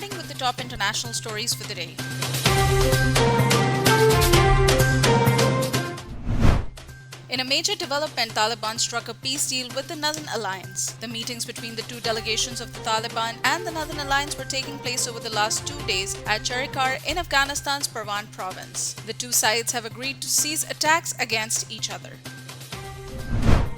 starting with the top international stories for the day. In a major development, Taliban struck a peace deal with the Northern Alliance. The meetings between the two delegations of the Taliban and the Northern Alliance were taking place over the last 2 days at Charikar in Afghanistan's Parwan province. The two sides have agreed to cease attacks against each other.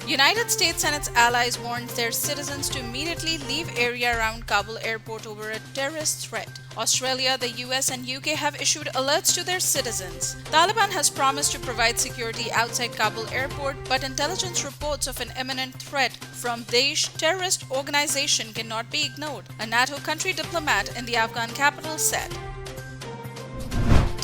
United States and its allies warned their citizens to immediately leave area around Kabul airport over a terrorist threat. Australia, the US and UK have issued alerts to their citizens. Taliban has promised to provide security outside Kabul airport, but intelligence reports of an imminent threat from Daesh terrorist organization cannot be ignored, a NATO country diplomat in the Afghan capital said.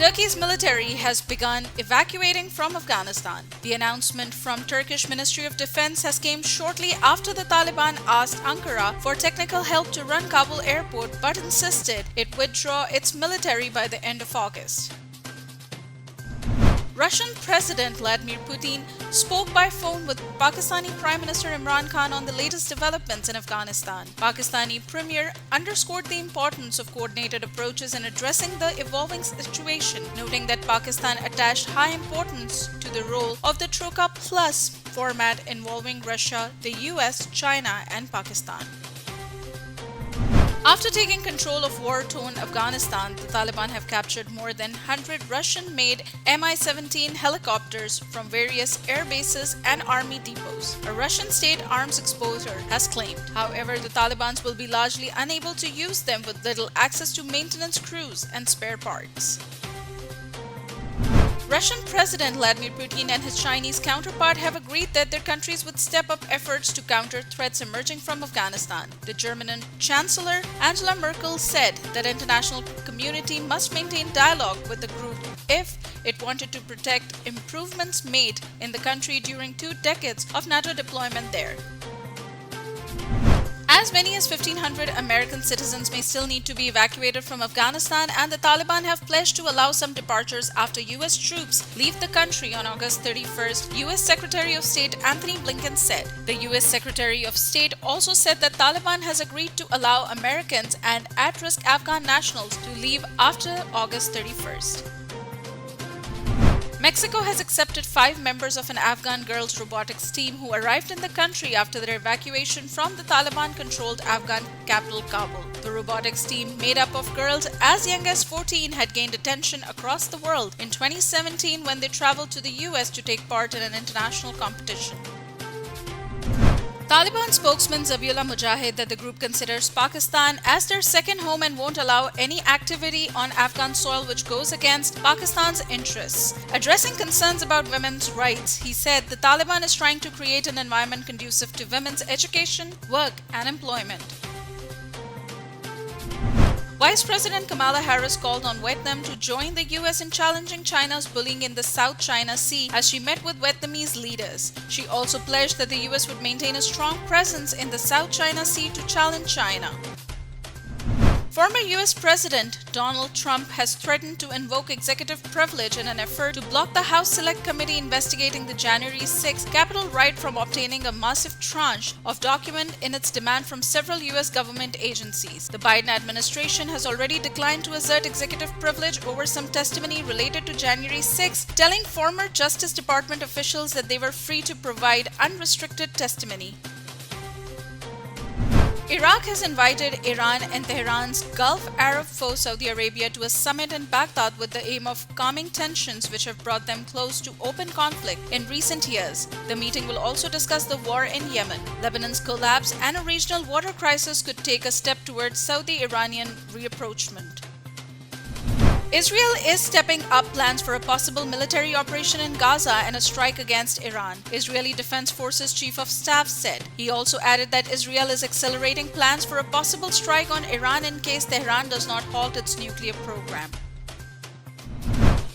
Turkey's military has begun evacuating from Afghanistan. The announcement from Turkish Ministry of Defense has come shortly after the Taliban asked Ankara for technical help to run Kabul airport but insisted it withdraw its military by the end of August. Russian President Vladimir Putin spoke by phone with Pakistani Prime Minister Imran Khan on the latest developments in Afghanistan. Pakistani Premier underscored the importance of coordinated approaches in addressing the evolving situation, noting that Pakistan attached high importance to the role of the Troika Plus format involving Russia, the US, China, and Pakistan. After taking control of war-torn Afghanistan, the Taliban have captured more than 100 Russian-made Mi-17 helicopters from various air bases and army depots, a Russian state arms exporter has claimed. However, the Taliban will be largely unable to use them with little access to maintenance crews and spare parts. Russian President Vladimir Putin and his Chinese counterpart have agreed that their countries would step up efforts to counter threats emerging from Afghanistan. The German Chancellor Angela Merkel said that international community must maintain dialogue with the group if it wanted to protect improvements made in the country during 2 decades of NATO deployment there. As many as 1,500 American citizens may still need to be evacuated from Afghanistan, and the Taliban have pledged to allow some departures after US troops leave the country on August 31st, US Secretary of State Anthony Blinken said. The US Secretary of State also said that Taliban has agreed to allow Americans and at-risk Afghan nationals to leave after August 31st. Mexico has accepted 5 members of an Afghan girls' robotics team who arrived in the country after their evacuation from the Taliban-controlled Afghan capital Kabul. The robotics team, made up of girls as young as 14, had gained attention across the world in 2017 when they traveled to the US to take part in an international competition. Taliban spokesman Zabiullah Mujahid that the group considers Pakistan as their second home and won't allow any activity on Afghan soil which goes against Pakistan's interests. Addressing concerns about women's rights, he said the Taliban is trying to create an environment conducive to women's education, work, and employment. Vice President Kamala Harris called on Vietnam to join the US in challenging China's bullying in the South China Sea as she met with Vietnamese leaders. She also pledged that the US would maintain a strong presence in the South China Sea to challenge China. Former US President Donald Trump has threatened to invoke executive privilege in an effort to block the House Select Committee investigating the January 6 Capitol riot from obtaining a massive tranche of document in its demand from several US government agencies. The Biden administration has already declined to assert executive privilege over some testimony related to January 6, telling former Justice Department officials that they were free to provide unrestricted testimony. Iraq has invited Iran and Tehran's Gulf Arab foe Saudi Arabia to a summit in Baghdad with the aim of calming tensions which have brought them close to open conflict in recent years. The meeting will also discuss the war in Yemen. Lebanon's collapse and a regional water crisis could take a step towards Saudi-Iranian rapprochement. Israel is stepping up plans for a possible military operation in Gaza and a strike against Iran, Israeli Defense Forces Chief of Staff said. He also added that Israel is accelerating plans for a possible strike on Iran in case Tehran does not halt its nuclear program.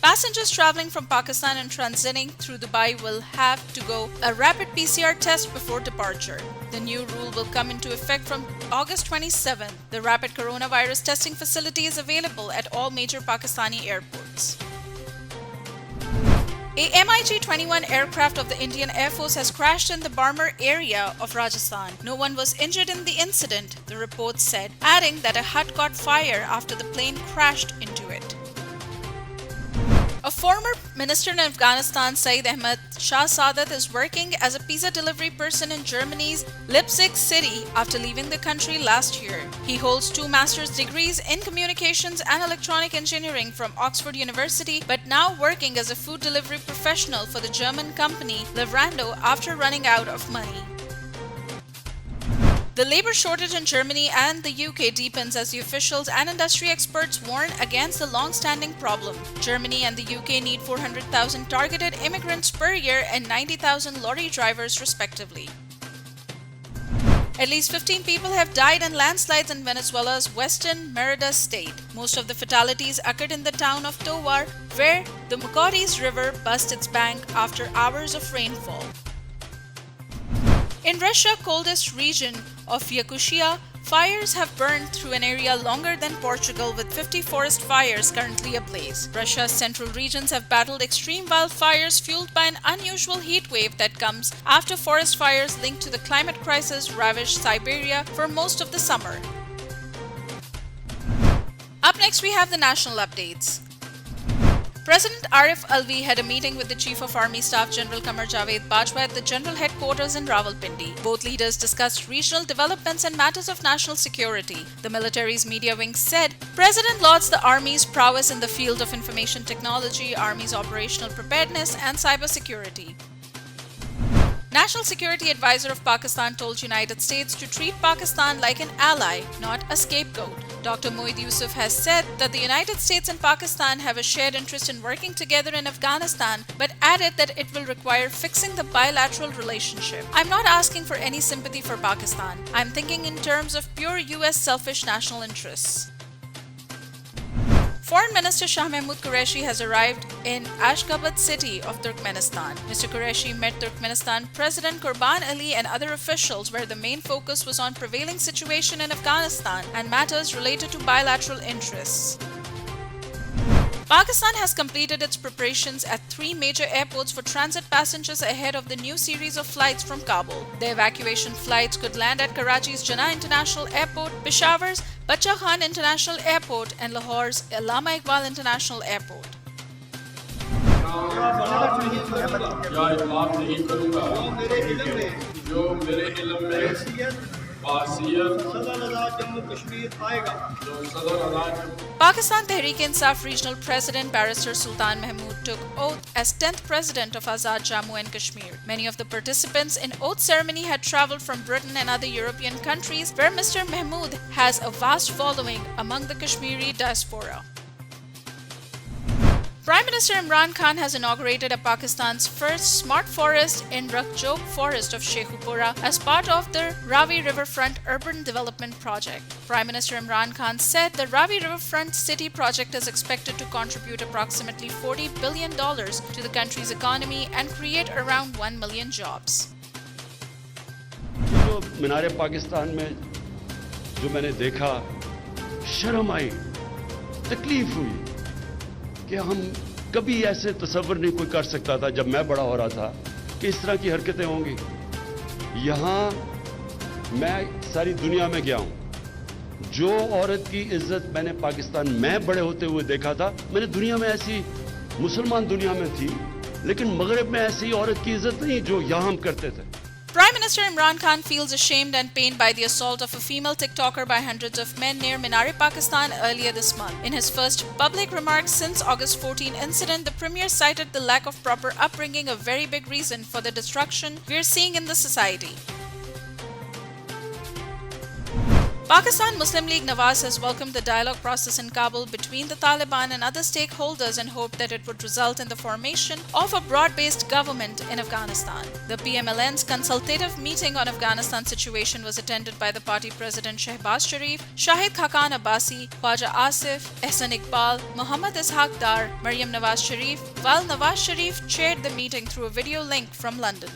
Passengers traveling from Pakistan and transiting through Dubai will have to go a rapid PCR test before departure. The new rule will come into effect from August 27. The rapid coronavirus testing facility is available at all major Pakistani airports. A MiG-21 aircraft of the Indian Air Force has crashed in the Barmer area of Rajasthan. No one was injured in the incident, the report said, adding that a hut caught fire after the plane crashed into it. A former minister in Afghanistan, Saeed Ahmed Shah Sadat, is working as a pizza delivery person in Germany's Leipzig city after leaving the country last year. He holds 2 master's degrees in communications and electronic engineering from Oxford University, but now working as a food delivery professional for the German company Livrando after running out of money. The labor shortage in Germany and the UK deepens as the officials and industry experts warn against the long-standing problem. Germany and the UK need 400,000 targeted immigrants per year and 90,000 lorry drivers respectively. At least 15 people have died in landslides in Venezuela's western Merida state. Most of the fatalities occurred in the town of Tovar, where the Mucores River burst its bank after hours of rainfall. In Russia's coldest region of Yakutia, fires have burned through an area longer than Portugal, with 50 forest fires currently ablaze. Russia's central regions have battled extreme wildfires fueled by an unusual heat wave that comes after forest fires linked to the climate crisis ravaged Siberia for most of the summer. Up next, we have the national updates. President Arif Alvi had a meeting with the Chief of Army Staff General Qamar Javed Bajwa at the General Headquarters in Rawalpindi. Both leaders discussed regional developments and matters of national security. The military's media wing said, President lauds the Army's prowess in the field of information technology, Army's operational preparedness, and cybersecurity. National Security Advisor of Pakistan told United States to treat Pakistan like an ally, not a scapegoat. Dr. Moeed Yusuf has said that the United States and Pakistan have a shared interest in working together in Afghanistan, but added that it will require fixing the bilateral relationship. I'm not asking for any sympathy for Pakistan. I'm thinking in terms of pure US selfish national interests. Foreign Minister Shah Mahmood Qureshi has arrived in Ashgabat city of Turkmenistan. Mr. Qureshi met Turkmenistan President Qurban Ali and other officials, where the main focus was on prevailing situation in Afghanistan and matters related to bilateral interests. Pakistan has completed its preparations at 3 major airports for transit passengers ahead of the new series of flights from Kabul. The evacuation flights could land at Karachi's Jinnah International Airport, Peshawar's Bacha Khan International Airport, and Lahore's Allama Iqbal International Airport. Pakistan Tehreek-e-Insaf Regional President Barrister Sultan Mahmood took oath as 10th President of Azad Jammu and Kashmir. Many of the participants in oath ceremony had travelled from Britain and other European countries, where Mr. Mahmood has a vast following among the Kashmiri diaspora. Prime Minister Imran Khan has inaugurated Pakistan's first smart forest in Rakhjok Forest of Sheikhupura as part of the Ravi Riverfront Urban Development Project. Prime Minister Imran Khan said the Ravi Riverfront City project is expected to contribute approximately $40 billion to the country's economy and create around 1 million jobs. जो मीनारे पाकिस्तान में जो मैंने देखा, शर्म आई, तकलीफ हुई कि हम कभी ऐसे तसव्वुर नहीं कोई कर सकता था जब मैं बड़ा हो रहा था कि इस तरह की हरकतें होंगी। यहाँ मैं सारी दुनिया में गया हूँ, जो औरत की इज्जत मैंने पाकिस्तान में बड़े होते हुए देखा था, मैंने दुनिया में ऐसी मुसलमान दुनिया में थी, लेकिन मगरब में ऐसी औरत की इज्जत नहीं जो यहाँ हम करते थे। Prime Minister Imran Khan feels ashamed and pained by the assault of a female TikToker by hundreds of men near Minare, Pakistan earlier this month. In his first public remarks since August 14 incident, the Premier cited the lack of proper upbringing, a very big reason for the destruction we are seeing in the society. Pakistan Muslim League Nawaz has welcomed the dialogue process in Kabul between the Taliban and other stakeholders and hoped that it would result in the formation of a broad-based government in Afghanistan. The PMLN's consultative meeting on Afghanistan situation was attended by the party president Shehbaz Sharif, Shahid Khaqan Abbasi, Khwaja Asif, Ehsan Iqbal, Muhammad Ishaq Dar, Maryam Nawaz Sharif, while Nawaz Sharif chaired the meeting through a video link from London.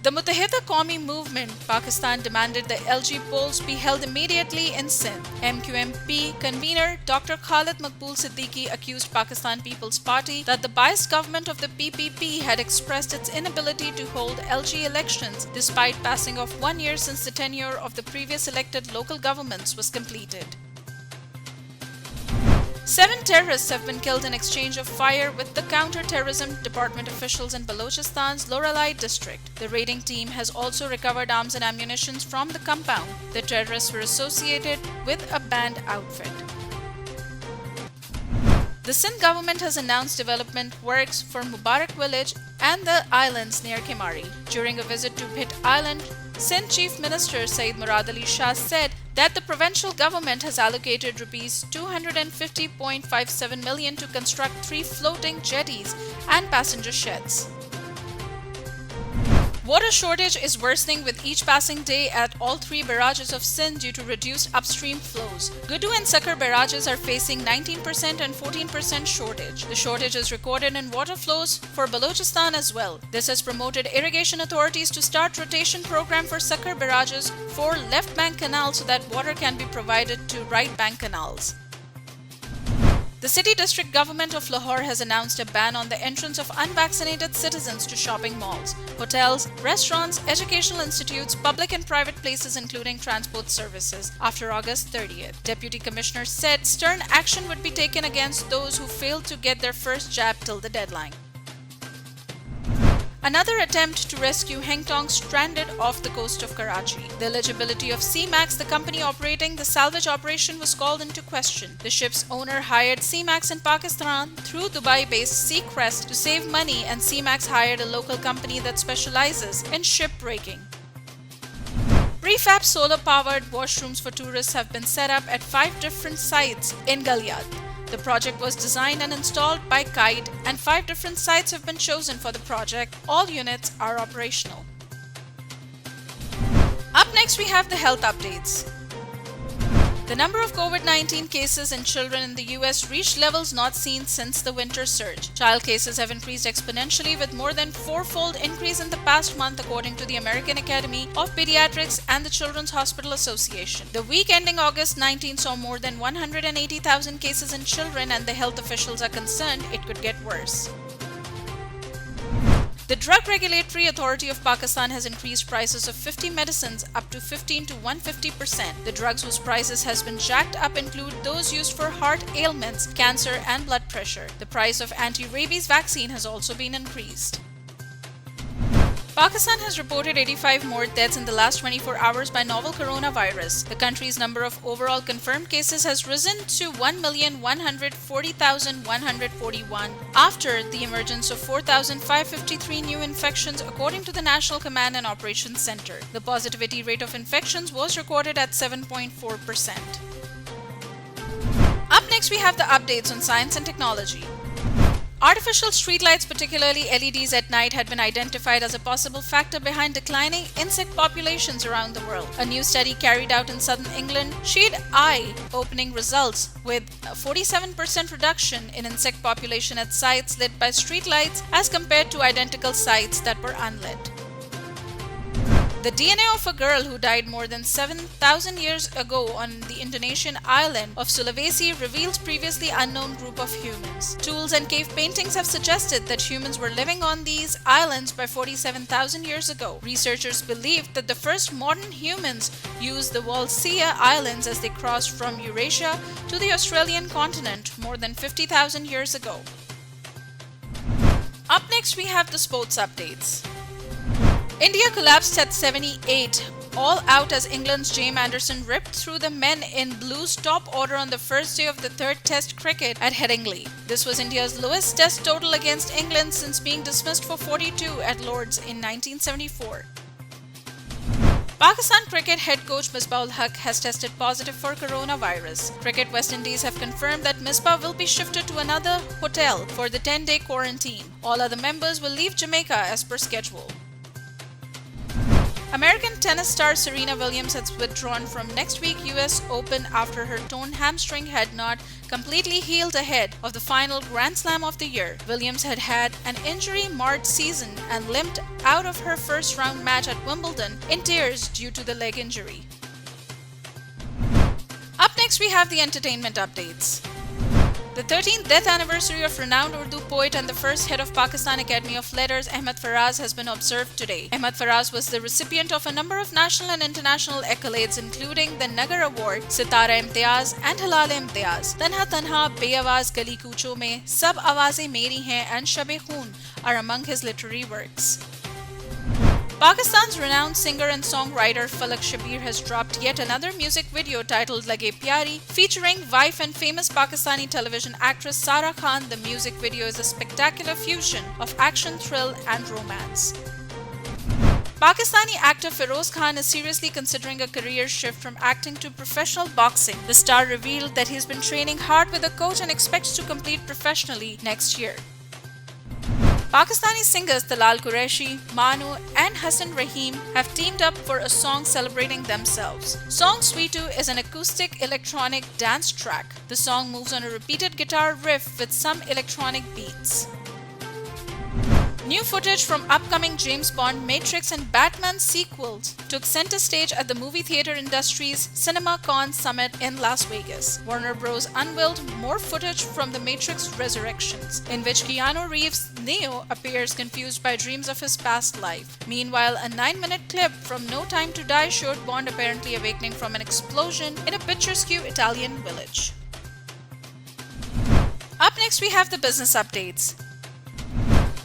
The Muttahida Qawmi movement, Pakistan, demanded the LG polls be held immediately in Sindh. MQMP convener Dr. Khalid Maqbool Siddiqui accused Pakistan People's Party that the biased government of the PPP had expressed its inability to hold LG elections despite passing of 1 year since the tenure of the previous elected local governments was completed. 7 terrorists have been killed in exchange of fire with the counter-terrorism department officials in Balochistan's Loralai district. The raiding team has also recovered arms and ammunition from the compound. The terrorists were associated with a band outfit. The Sindh government has announced development works for Mubarak village and the islands near Kimari. During a visit to Bhit Island, Sindh Chief Minister Saeed Murad Ali Shah said that the provincial government has allocated Rs 250.57 million to construct 3 floating jetties and passenger sheds. Water shortage is worsening with each passing day at all 3 barrages of Sindh due to reduced upstream flows. Guddu and Sakar barrages are facing 19% and 14% shortage. The shortage is recorded in water flows for Balochistan as well. This has promoted irrigation authorities to start rotation program for Sakar barrages for left bank canals so that water can be provided to right bank canals. The city district government of Lahore has announced a ban on the entrance of unvaccinated citizens to shopping malls, hotels, restaurants, educational institutes, public and private places including transport services after August 30th. Deputy Commissioner said stern action would be taken against those who failed to get their first jab till the deadline. Another attempt to rescue Hengtong stranded off the coast of Karachi. The eligibility of C-Max, the company operating the salvage operation, was called into question. The ship's owner hired C-Max in Pakistan through Dubai-based Seacrest to save money, and C-Max hired a local company that specializes in shipbreaking. Prefab solar-powered washrooms for tourists have been set up at 5 different sites in Galyat. The project was designed and installed by Kite, and 5 different sites have been chosen for the project. All units are operational. Up next, we have the health updates. The number of COVID-19 cases in children in the US reached levels not seen since the winter surge. Child cases have increased exponentially with more than 4-fold increase in the past month according to the American Academy of Pediatrics and the Children's Hospital Association. The week ending August 19 saw more than 180,000 cases in children, and the health officials are concerned it could get worse. The Drug Regulatory Authority of Pakistan has increased prices of 50 medicines up to 15 to 150%. The drugs whose prices has been jacked up include those used for heart ailments, cancer and blood pressure. The price of anti-rabies vaccine has also been increased. Pakistan has reported 85 more deaths in the last 24 hours by novel coronavirus. The country's number of overall confirmed cases has risen to 1,140,141 after the emergence of 4,553 new infections according to the National Command and Operations Center. The positivity rate of infections was recorded at 7.4%. Up next, we have the updates on science and technology. Artificial streetlights, particularly LEDs at night, had been identified as a possible factor behind declining insect populations around the world. A new study carried out in southern England showed eye-opening results with a 47% reduction in insect population at sites lit by streetlights as compared to identical sites that were unlit. The DNA of a girl who died more than 7,000 years ago on the Indonesian island of Sulawesi reveals previously unknown group of humans. Tools and cave paintings have suggested that humans were living on these islands by 47,000 years ago. Researchers believed that the first modern humans used the Wallacea Islands as they crossed from Eurasia to the Australian continent more than 50,000 years ago. Up next, we have the sports updates. India collapsed at 78, all out as England's James Anderson ripped through the men in blue's top order on the first day of the 3rd Test cricket at Headingley. This was India's lowest Test total against England since being dismissed for 42 at Lord's in 1974. Pakistan cricket head coach Misbah-ul-Haq has tested positive for coronavirus. Cricket West Indies have confirmed that Misbah will be shifted to another hotel for the 10-day quarantine. All other members will leave Jamaica as per schedule. American tennis star Serena Williams has withdrawn from next week's US Open after her torn hamstring had not completely healed ahead of the final Grand Slam of the year. Williams had had an injury-marred season and limped out of her first-round match at Wimbledon in tears due to the leg injury. Up next, we have the entertainment updates. The 13th death anniversary of renowned Urdu poet and the first head of Pakistan Academy of Letters, Ahmad Faraz, has been observed today. Ahmad Faraz was the recipient of a number of national and international accolades, including the Nagar Award, Sitara Imtiaz, and Halal Imtiaz. Tanha Tanha, Beawaz Gali Kucho Mein, Sab Awazein Meri Hain, and Shab-e-Khoon are among his literary works. Pakistan's renowned singer and songwriter Falak Shabir has dropped yet another music video titled Lage Pyari, featuring wife and famous Pakistani television actress Sara Khan. The music video is a spectacular fusion of action, thrill, and romance. Pakistani actor Feroz Khan is seriously considering a career shift from acting to professional boxing. The star revealed that he's been training hard with a coach and expects to compete professionally next year. Pakistani singers Talal Qureshi, Manu, and Hassan Rahim have teamed up for a song celebrating themselves. Song Sweetu is an acoustic electronic dance track. The song moves on a repeated guitar riff with some electronic beats. New footage from upcoming James Bond, Matrix, and Batman sequels took center stage at the movie theater industry's CinemaCon Summit in Las Vegas. Warner Bros. Unveiled more footage from The Matrix Resurrections, in which Keanu Reeves' Neo appears confused by dreams of his past life. Meanwhile, a 9-minute clip from No Time to Die showed Bond apparently awakening from an explosion in a picturesque Italian village. Up next, we have the business updates.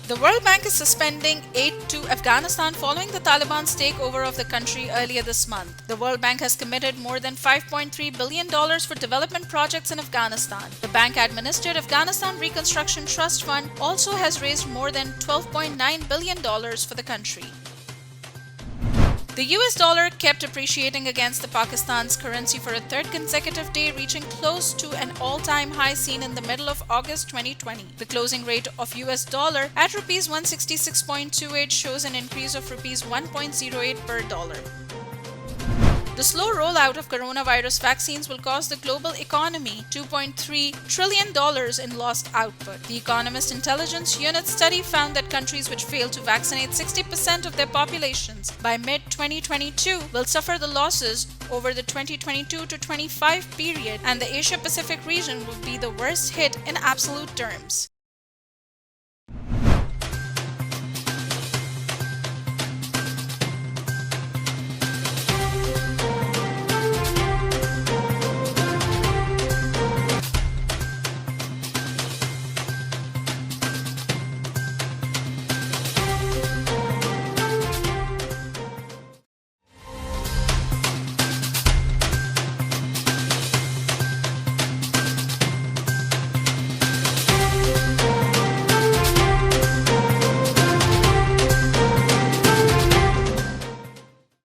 The World Bank is suspending aid to Afghanistan following the Taliban's takeover of the country earlier this month. The World Bank has committed more than $5.3 billion for development projects in Afghanistan. The bank-administered Afghanistan Reconstruction Trust Fund also has raised more than $12.9 billion for the country. The US dollar kept appreciating against the Pakistan's currency for a third consecutive day, reaching close to an all-time high seen in the middle of August 2020. The closing rate of US dollar at Rs 166.28 shows an increase of Rs 1.08 per dollar. The slow rollout of coronavirus vaccines will cost the global economy $2.3 trillion in lost output. The Economist Intelligence Unit study found that countries which fail to vaccinate 60% of their populations by mid-2022 will suffer the losses over the 2022 to 25 period, and the Asia-Pacific region will be the worst hit in absolute terms.